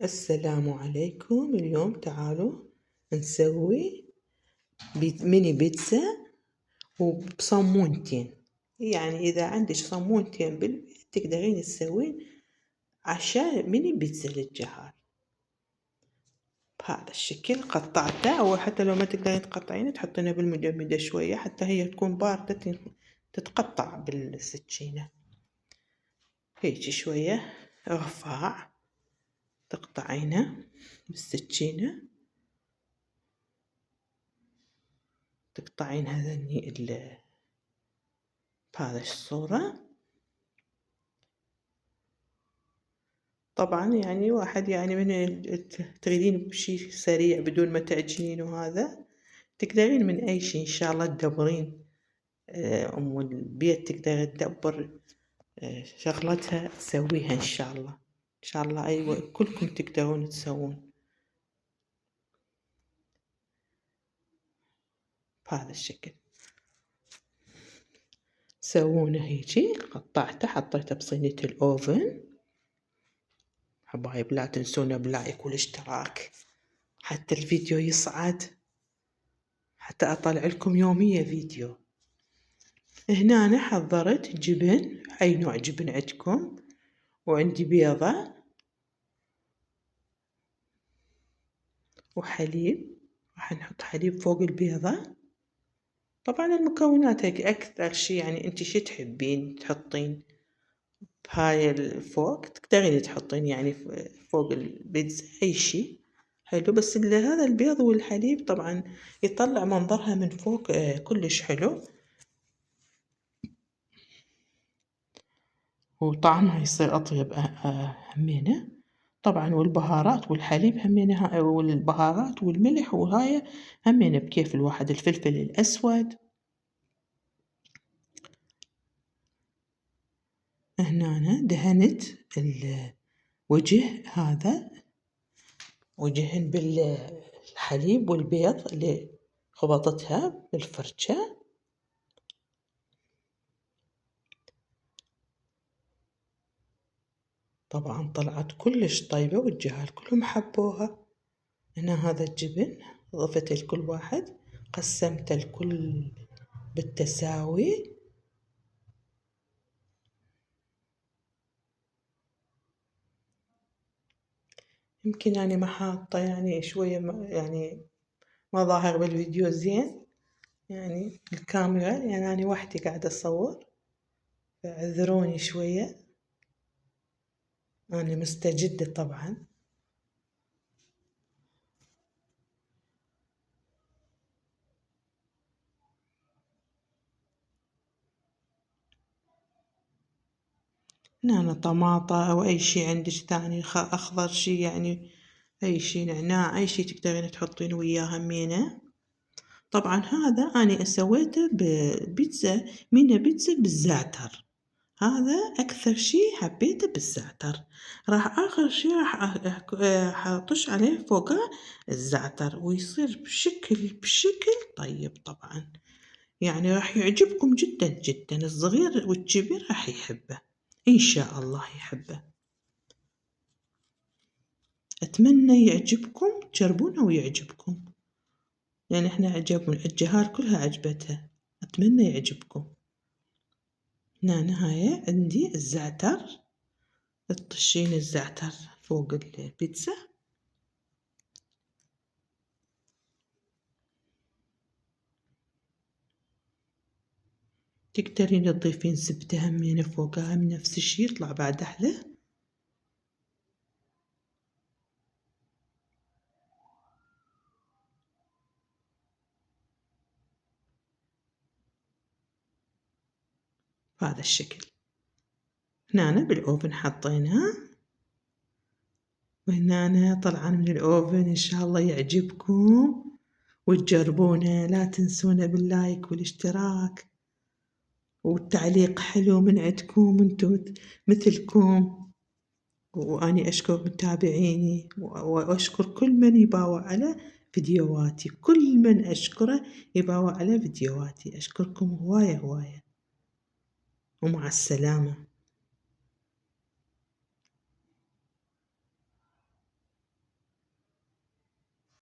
السلام عليكم. اليوم تعالوا نسوي ميني بيتزا وبصمونتين. يعني إذا عندك صمونتين بالبيت تقدرين تسوين عشاء ميني بيتزا للجهال. بهذا الشكل قطعته، أو حتى لو ما تقدرين تقطعين تحطينه بالمجمدة شوية حتى هي تكون باردة تتقطع بالسكينة هيك شوية رفاع، تقطعينه بالسكينة، تقطعين هذني بهذا الصورة. طبعا يعني واحد يعني من تريدين بشي سريع بدون ما تعجين وهذا تقدرين من أي شي إن شاء الله تدبرين. أم البيت تقدر تدبر شغلتها تسويها إن شاء الله. إن شاء الله أيوة كلكم تقدرون تسوون بهذا الشكل. سوونه هيجي، قطعته حطيته بصينية الأوفن. حبايب لا تنسونا باللايك والاشتراك حتى الفيديو يصعد، حتى أطلع لكم يوميا فيديو. هنا أنا حضرت جبن، أي نوع جبن عندكم، وعندي بيضة وحليب. راح نحط حليب فوق البيضة. طبعا المكونات هيك أكثر شي يعني أنتي شي تحبين تحطين بهاي الفوق تقدرين تحطين يعني فوق البيتزا أي شي حلو. بس هذا البيض والحليب طبعا يطلع منظرها من فوق كلش حلو، وطعمها يصير أطيب همينة. طبعا والبهارات والحليب همينة، والبهارات والملح وهاي همينة بكيف الواحد. الفلفل الأسود هنا أنا دهنت الوجه، هذا وجهن بالحليب والبيض اللي خبطتها بالفرشة. طبعا طلعت كلش طيبة والجهال كلهم حبوها. هنا هذا الجبن ضفت لكل واحد، قسمت الكل بالتساوي. يمكن يعني ما حاطة يعني شوية يعني ما ظاهر بالفيديو زين يعني الكاميرا، يعني أنا وحدي قاعدة أصور فاعذروني شوية، أنا مستجدة طبعا. هنا طماطة أو أي شي عندك ثاني أخضر شي، يعني أي شي نعناع أي شي تقدرين تحطين وياه همينة. طبعا هذا أنا سويته ببيتزا ميني بيتزا بالزعتر، هذا أكثر شي حبيته بالزعتر. راح آخر شي راح أطش عليه فوقه الزعتر ويصير بشكل طيب. طبعا يعني راح يعجبكم جدا جدا، الصغير والكبير راح يحبه إن شاء الله يحبه. أتمنى يعجبكم، تجربونه ويعجبكم، يعني إحنا عجبنا الجهال كلها عجبتها، أتمنى يعجبكم. هنا نهاية عندي الزعتر، تطشين الزعتر فوق البيتزا. تقدرين تضيفين زبدة همينة فوقها من نفس الشي يطلع بعد أحلى. بهذا الشكل. هنا بالأوفن حطيناه، وهنا طلعا من الأوفن. إن شاء الله يعجبكم وتجربونه. لا تنسونا باللايك والاشتراك والتعليق حلو من عندكم انتو مثلكم. وأني أشكر متابعيني وأشكر كل من يباوع على فيديوهاتي، كل من أشكره يباوع على فيديوهاتي. أشكركم هواية هواية، ومع السلامة.